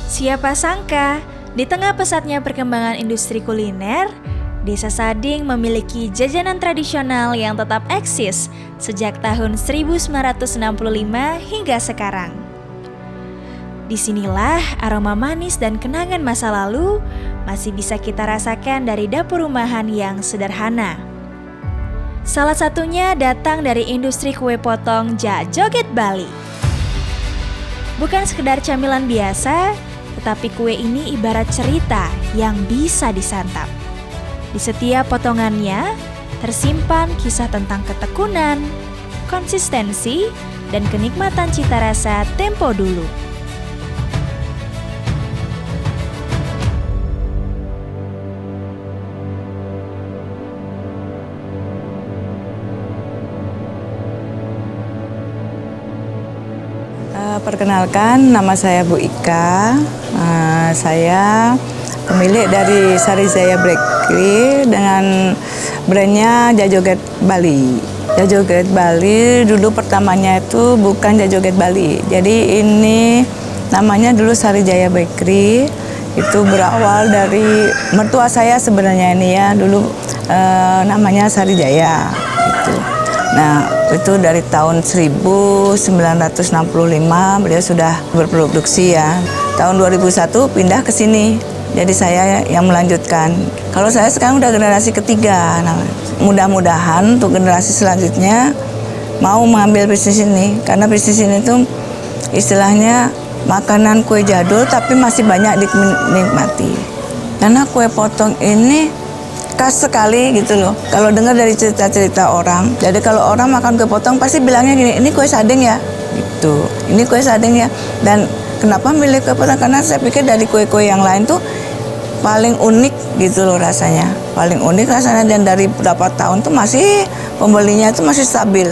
Siapa sangka, di tengah pesatnya perkembangan industri kuliner, Desa Sading memiliki jajanan tradisional yang tetap eksis sejak tahun 1965 hingga sekarang. Disinilah aroma manis dan kenangan masa lalu masih bisa kita rasakan dari dapur rumahan yang sederhana. Salah satunya datang dari industri kue potong Jak Joget Bali. Bukan sekedar camilan biasa, tetapi kue ini ibarat cerita yang bisa disantap. Di setiap potongannya tersimpan kisah tentang ketekunan, konsistensi, dan kenikmatan cita rasa tempo dulu. Perkenalkan, nama saya Bu Ika. Saya pemilik dari Sari Jaya Bakery dengan brandnya Jak Joget Bali. Jak Joget Bali dulu pertamanya itu bukan Jak Joget Bali. Jadi ini namanya dulu Sari Jaya Bakery. Itu berawal dari mertua saya sebenarnya ini ya, dulu namanya Sari Jaya gitu. Nah, itu dari tahun 1965 beliau sudah berproduksi ya. Tahun 2001 pindah ke sini. Jadi saya yang melanjutkan. Kalau saya sekarang udah generasi ketiga. Nah, mudah-mudahan untuk generasi selanjutnya mau mengambil bisnis ini, karena bisnis ini tuh istilahnya makanan kue jadul tapi masih banyak dinikmati. Karena kue potong ini khas sekali gitu loh. Kalau dengar dari cerita-cerita orang, jadi kalau orang makan kue potong pasti bilangnya gini, ini kue sading ya, gitu. Ini kue sading ya. Dan kenapa milih kue potong? Karena saya pikir dari kue-kue yang lain tuh paling unik gitu loh rasanya. Paling unik rasanya, dan dari beberapa tahun tuh masih pembelinya tuh masih stabil.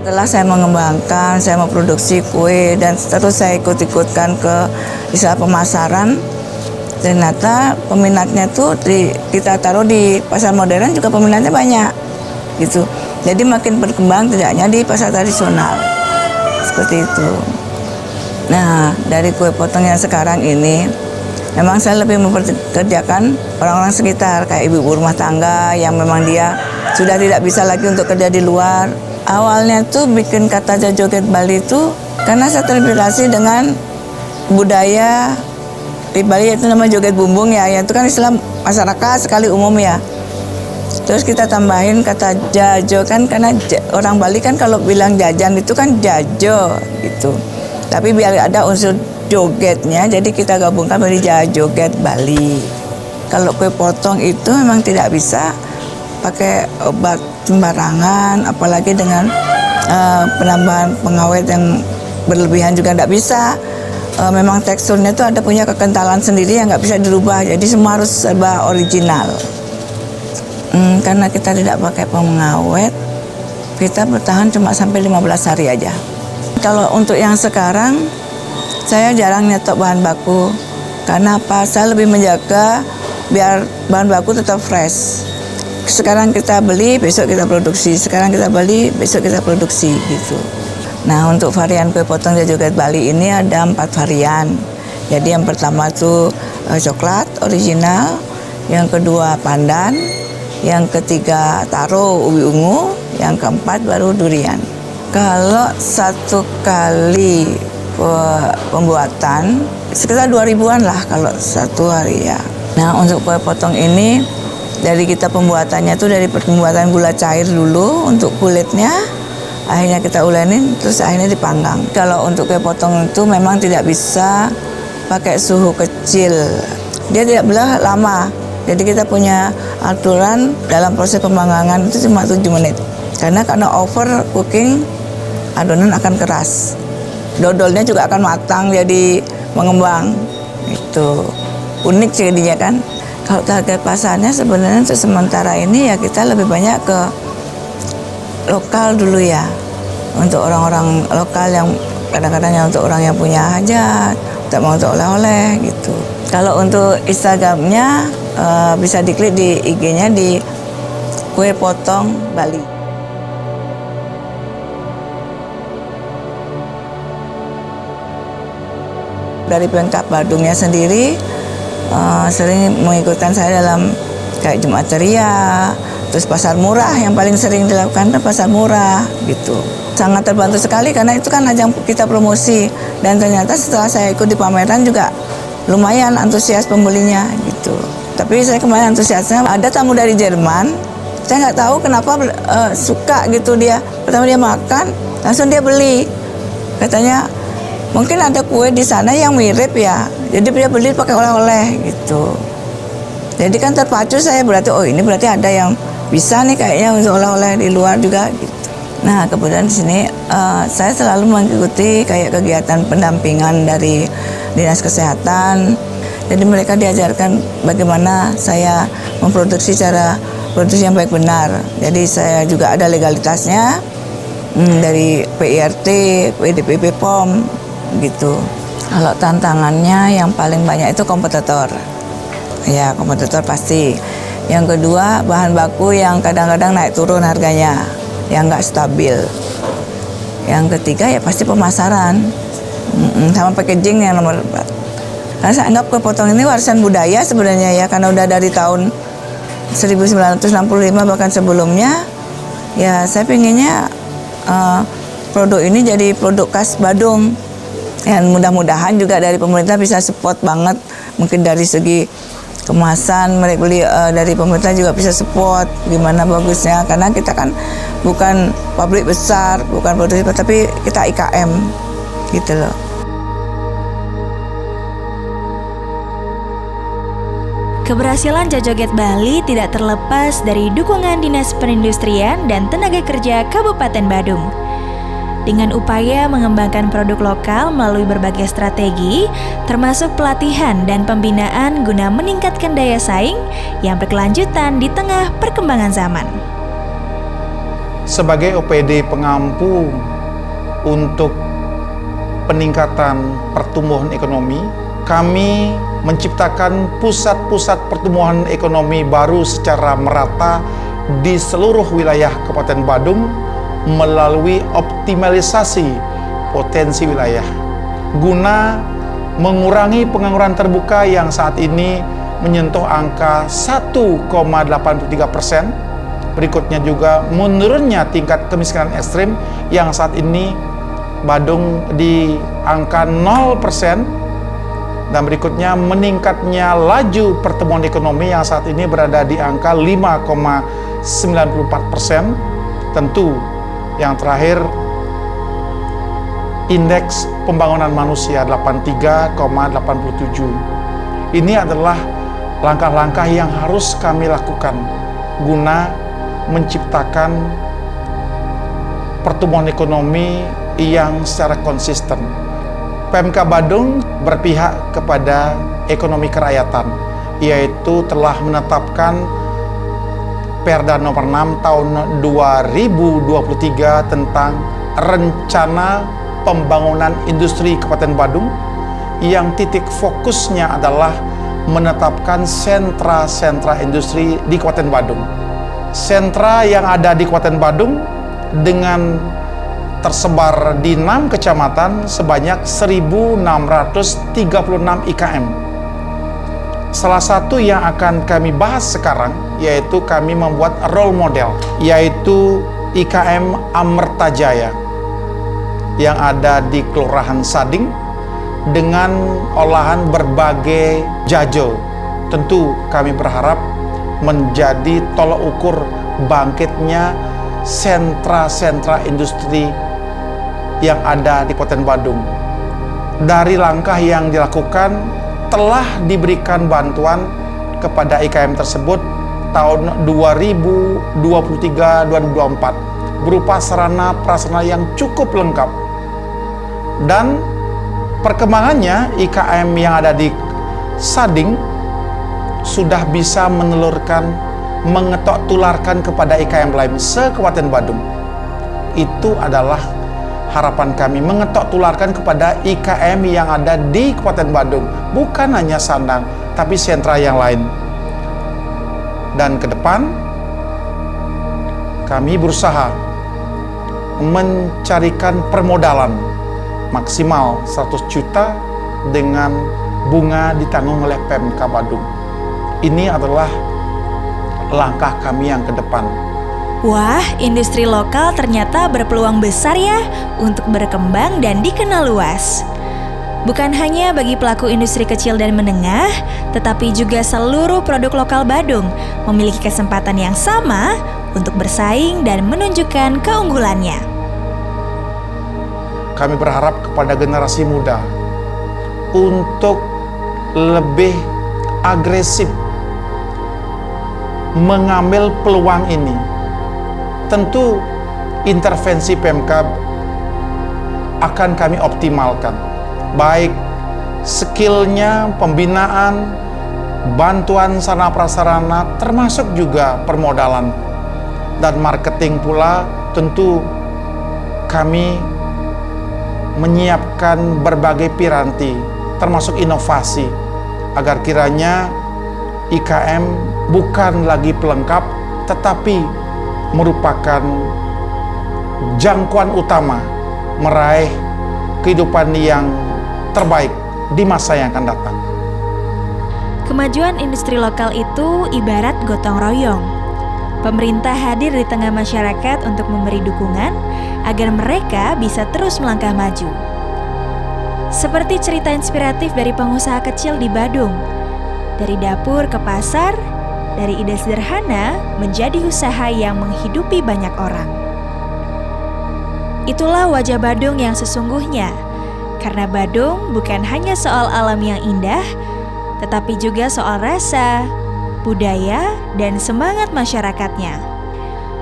Setelah saya mengembangkan, saya memproduksi kue dan terus saya ikut-ikutkan ke istilah pemasaran, ternyata peminatnya tuh kita taruh di pasar modern juga peminatnya banyak gitu. Jadi makin berkembang tidak hanya di pasar tradisional seperti itu. Nah, dari kue potong yang sekarang ini memang saya lebih mempekerjakan orang-orang sekitar, kayak ibu rumah tangga yang memang dia sudah tidak bisa lagi untuk kerja di luar. Awalnya tuh bikin kata Jak Joget Bali itu karena saya terinspirasi dengan budaya di Bali, yaitu nama joget bumbung ya, yang itu kan istilah masyarakat sekali umum ya. Terus kita tambahin kata jajo kan, karena orang Bali kan kalau bilang jajan itu kan jajo gitu. Tapi biar ada unsur jogetnya, jadi kita gabungkan menjadi Jak Joget Bali. Kalau kue potong itu memang tidak bisa pakai obat sembarangan, apalagi dengan penambahan pengawet yang berlebihan juga tidak bisa. Memang teksturnya itu ada punya kekentalan sendiri yang nggak bisa dirubah, jadi semua harus serba original. Karena kita tidak pakai pengawet, kita bertahan cuma sampai 15 hari aja. Kalau untuk yang sekarang, saya jarang nyetok bahan baku. Karena apa? Saya lebih menjaga biar bahan baku tetap fresh. Sekarang kita beli, besok kita produksi. Sekarang kita beli, besok kita produksi gitu. Nah, untuk varian kue potong Jak Joget Bali ini ada 4 varian. Jadi yang pertama itu coklat original, yang kedua pandan, yang ketiga taro ubi ungu, yang keempat baru durian. Kalau satu kali pembuatan sekitar 2000-an lah kalau satu hari ya. Nah, untuk kue potong ini dari kita pembuatannya tuh dari pembuatan gula cair dulu untuk kulitnya, akhirnya kita ulenin, terus akhirnya dipanggang. Kalau untuk kue potong itu memang tidak bisa pakai suhu kecil, dia tidak boleh lama. Jadi kita punya aturan dalam proses pemanggangan itu cuma 7 menit. Karena over cooking, adonan akan keras. Dodolnya juga akan matang, jadi mengembang. Itu unik jadinya kan. Kalau target pasarnya sebenarnya untuk sementara ini ya kita lebih banyak ke lokal dulu ya. Untuk orang-orang lokal yang kadang-kadang yang untuk orang yang punya hajat, tak mau untuk oleh-oleh gitu. Kalau untuk Instagramnya bisa diklik di IG-nya di Kue Potong Bali. dari Pemkab Badungnya sendiri sering mengikutkan saya dalam kayak Jumat Ceria, terus pasar murah yang paling sering dilakukan kan pasar murah gitu. Sangat terbantu sekali karena itu kan ajang kita promosi, dan ternyata setelah saya ikut di pameran juga lumayan antusias pembelinya gitu. Tapi saya kemarin antusiasnya ada tamu dari Jerman, saya nggak tahu kenapa suka gitu dia. Pertama dia makan, langsung dia beli. Katanya mungkin ada kue di sana yang mirip ya, jadi dia beli pakai oleh-oleh gitu. Jadi kan terpacu saya, berarti oh ini berarti ada yang bisa nih kayaknya untuk oleh-oleh di luar juga gitu. Nah kemudian di sini saya selalu mengikuti kayak kegiatan pendampingan dari Dinas Kesehatan. Jadi mereka diajarkan bagaimana saya memproduksi cara produksi yang baik benar. Jadi saya juga ada legalitasnya dari PIRT, PDPP POM gitu. Kalau tantangannya yang paling banyak itu kompetitor. Ya kompetitor pasti. Yang kedua bahan baku yang kadang-kadang naik turun harganya, yang nggak stabil. Yang ketiga ya pasti pemasaran, sama packaging yang nomor 4. Karena saya anggap kue potong ini warisan budaya sebenarnya ya, karena udah dari tahun 1965 bahkan sebelumnya. Ya saya pinginnya produk ini jadi produk khas Badung. Dan mudah-mudahan juga dari pemerintah bisa support banget, mungkin dari segi kemasan mereka beli dari pemerintah juga bisa support gimana bagusnya, karena kita kan bukan pabrik besar, bukan produksi, tapi kita IKM gitu loh. Keberhasilan Jojoget Bali tidak terlepas dari dukungan Dinas Perindustrian dan Tenaga Kerja Kabupaten Badung. Dengan upaya mengembangkan produk lokal melalui berbagai strategi, termasuk pelatihan dan pembinaan guna meningkatkan daya saing yang berkelanjutan di tengah perkembangan zaman. Sebagai OPD pengampu untuk peningkatan pertumbuhan ekonomi, kami menciptakan pusat-pusat pertumbuhan ekonomi baru secara merata di seluruh wilayah Kabupaten Badung melalui optimalisasi potensi wilayah guna mengurangi pengangguran terbuka yang saat ini menyentuh angka 1,83%. Berikutnya juga menurunnya tingkat kemiskinan ekstrim yang saat ini Badung di angka 0%, dan berikutnya meningkatnya laju pertumbuhan ekonomi yang saat ini berada di angka 5,94%. Tentu yang terakhir, indeks pembangunan manusia 83,87. Ini adalah langkah-langkah yang harus kami lakukan guna menciptakan pertumbuhan ekonomi yang secara konsisten. Pemkab Badung berpihak kepada ekonomi kerakyatan, yaitu telah menetapkan Perda nomor 6 tahun 2023 tentang rencana pembangunan industri Kabupaten Badung, yang titik fokusnya adalah menetapkan sentra-sentra industri di Kabupaten Badung. Sentra yang ada di Kabupaten Badung dengan tersebar di 6 kecamatan sebanyak 1.636 IKM. Salah satu yang akan kami bahas sekarang yaitu kami membuat role model, yaitu IKM Amertajaya yang ada di Kelurahan Sading dengan olahan berbagai jajo. Tentu kami berharap menjadi tolok ukur bangkitnya sentra-sentra industri yang ada di Kabupaten Badung. Dari langkah yang dilakukan, telah diberikan bantuan kepada IKM tersebut tahun 2023-2024 berupa sarana prasarana yang cukup lengkap. Dan perkembangannya, IKM yang ada di Sading sudah bisa mengetok tularkan kepada IKM lain se-Kabupaten Badung. Itu adalah harapan kami, mengetok tularkan kepada IKM yang ada di Kabupaten Badung, bukan hanya Sandang, tapi sentra yang lain. Dan ke depan, kami berusaha mencarikan permodalan maksimal 100 juta dengan bunga ditanggung oleh Pemkab Badung. Ini adalah langkah kami yang ke depan. Wah, industri lokal ternyata berpeluang besar ya untuk berkembang dan dikenal luas. Bukan hanya bagi pelaku industri kecil dan menengah, tetapi juga seluruh produk lokal Badung memiliki kesempatan yang sama untuk bersaing dan menunjukkan keunggulannya. Kami berharap kepada generasi muda untuk lebih agresif mengambil peluang ini. Tentu intervensi Pemkab akan kami optimalkan, baik skillnya, pembinaan, bantuan sarana prasarana, termasuk juga permodalan dan marketing pula. Tentu kami menyiapkan berbagai piranti, termasuk inovasi, agar kiranya IKM bukan lagi pelengkap, tetapi merupakan jangkauan utama meraih kehidupan yang terbaik di masa yang akan datang. Kemajuan industri lokal itu ibarat gotong royong. Pemerintah hadir di tengah masyarakat untuk memberi dukungan agar mereka bisa terus melangkah maju. Seperti cerita inspiratif dari pengusaha kecil di Badung. Dari dapur ke pasar, dari ide sederhana menjadi usaha yang menghidupi banyak orang. Itulah wajah Badung yang sesungguhnya. Karena Badung bukan hanya soal alam yang indah, tetapi juga soal rasa, budaya, dan semangat masyarakatnya.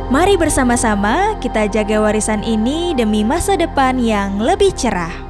Mari bersama-sama kita jaga warisan ini demi masa depan yang lebih cerah.